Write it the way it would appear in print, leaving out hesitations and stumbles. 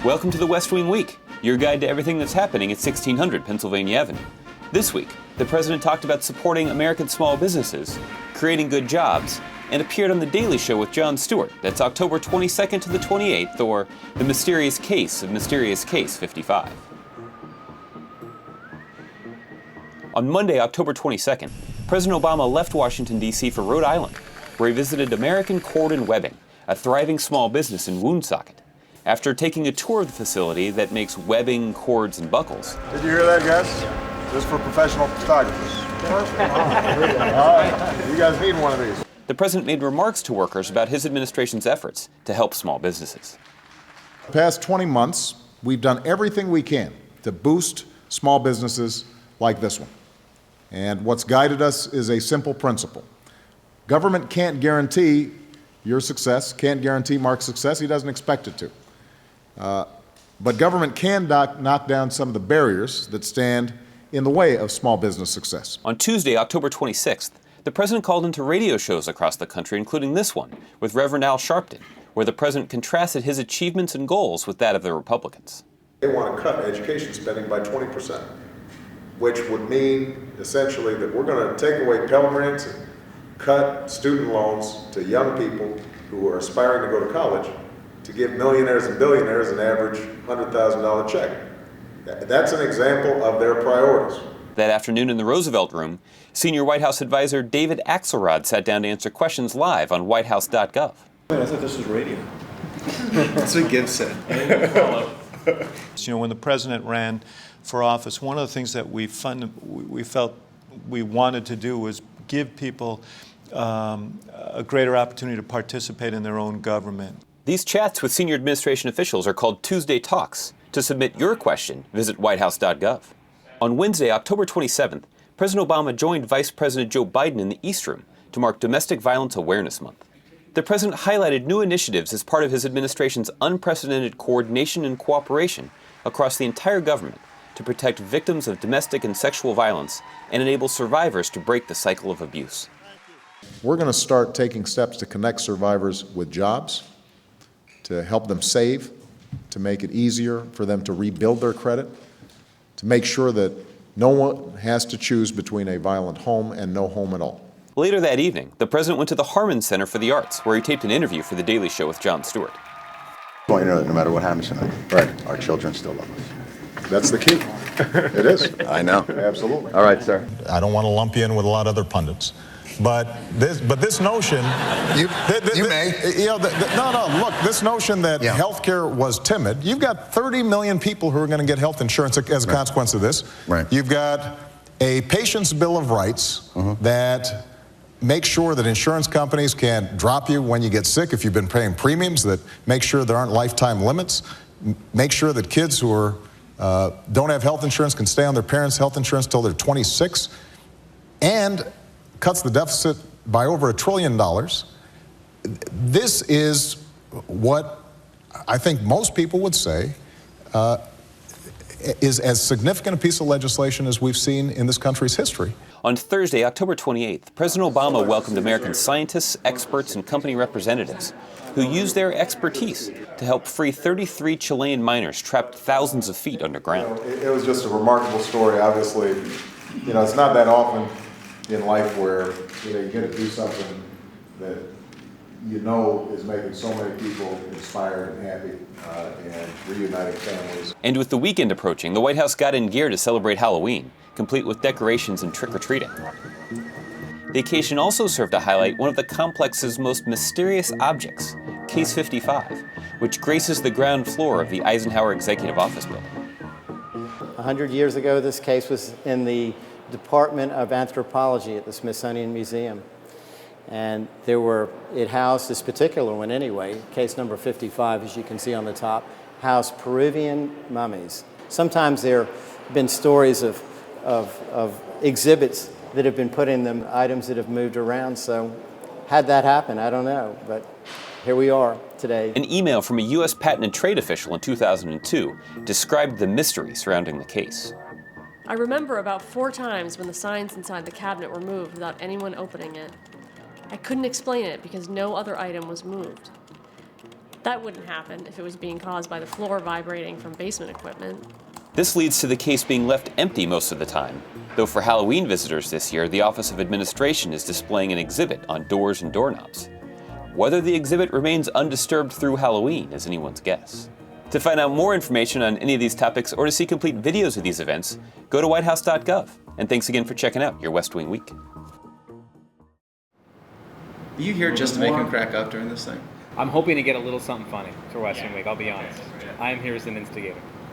Welcome to the West Wing Week, your guide to everything that's happening at 1600 Pennsylvania Avenue. This week, the president talked about supporting American small businesses, creating good jobs, and appeared on The Daily Show with Jon Stewart. That's October 22nd to the 28th, or The Mysterious Case of Mysterious Case 55. On Monday, October 22nd, President Obama left Washington, D.C. for Rhode Island, where he visited American Cord and Webbing, a thriving small business in Woodsocket. After taking a tour of the facility that makes webbing, cords, and buckles. Did you hear that, guys? This is for professional photographers. All right, you guys need one of these. The president made remarks to workers about his administration's efforts to help small businesses. The past 20 months, we've done everything we can to boost small businesses like this one. And what's guided us is a simple principle. Government can't guarantee your success, can't guarantee Mark's success. He doesn't expect it to. But government can knock down some of the barriers that stand in the way of small business success. On Tuesday, October 26th, the president called into radio shows across the country, including this one, with Reverend Al Sharpton, where the president contrasted his achievements and goals with that of the Republicans. They want to cut education spending by 20%, which would mean essentially that we're going to take away Pell Grants and cut student loans to young people who are aspiring to go to college, to give millionaires and billionaires an average $100,000 check. That's an example of their priorities. That afternoon in the Roosevelt Room, senior White House advisor David Axelrod sat down to answer questions live on whitehouse.gov. I thought this was radio. That's what Gibbs said. You know, when the president ran for office, one of the things that we felt we wanted to do was give people a greater opportunity to participate in their own government. These chats with senior administration officials are called Tuesday Talks. To submit your question, visit whitehouse.gov. On Wednesday, October 27th, President Obama joined Vice President Joe Biden in the East Room to mark Domestic Violence Awareness Month. The president highlighted new initiatives as part of his administration's unprecedented coordination and cooperation across the entire government to protect victims of domestic and sexual violence and enable survivors to break the cycle of abuse. We're going to start taking steps to connect survivors with jobs, to help them save, to make it easier for them to rebuild their credit, to make sure that no one has to choose between a violent home and no home at all. Later that evening, the president went to the Harmon Center for the Arts, where he taped an interview for The Daily Show with Jon Stewart. I want you to know that no matter what happens tonight, right, our children still love us. That's the key. It is. I know. Absolutely. All right, sir. I don't want to lump you in with a lot of other pundits, but this notion, You may. Look, this notion that healthcare was timid. You've got 30 million people who are going to get health insurance as a consequence of this. Right. You've got a patient's bill of rights that makes sure that insurance companies can't drop you when you get sick if you've been paying premiums, that make sure there aren't lifetime limits, make sure that kids who are don't have health insurance can stay on their parents' health insurance till they're 26, and cuts the deficit by over $1 trillion. This is what I think most people would say is as significant a piece of legislation as we've seen in this country's history. On Thursday, October 28th, President Obama welcomed American scientists, experts, and company representatives who used their expertise to help free 33 Chilean miners trapped thousands of feet underground. It was just a remarkable story. Obviously, it's not that often in life where you get to do something that is making so many people inspired and happy and reuniting families. And with the weekend approaching, the White House got in gear to celebrate Halloween, complete with decorations and trick-or-treating. The occasion also served to highlight one of the complex's most mysterious objects, Case 55, which graces the ground floor of the Eisenhower Executive Office building. 100 years ago, this case was in the Department of Anthropology at the Smithsonian Museum. And it housed this particular one anyway, case number 55, as you can see on the top, housed Peruvian mummies. Sometimes there have been stories of exhibits that have been put in them, items that have moved around. So had that happen, I don't know, but here we are today. An email from a U.S. Patent and Trade official in 2002 described the mystery surrounding the case. I remember about 4 times when the signs inside the cabinet were moved without anyone opening it. I couldn't explain it because no other item was moved. That wouldn't happen if it was being caused by the floor vibrating from basement equipment. This leads to the case being left empty most of the time, though for Halloween visitors this year, the Office of Administration is displaying an exhibit on doors and doorknobs. Whether the exhibit remains undisturbed through Halloween is anyone's guess. To find out more information on any of these topics or to see complete videos of these events, go to whitehouse.gov. And thanks again for checking out your West Wing Week. Are you here just to make him crack up during this thing? I'm hoping to get a little something funny for West Wing Week, I'll be honest. I am here as an instigator.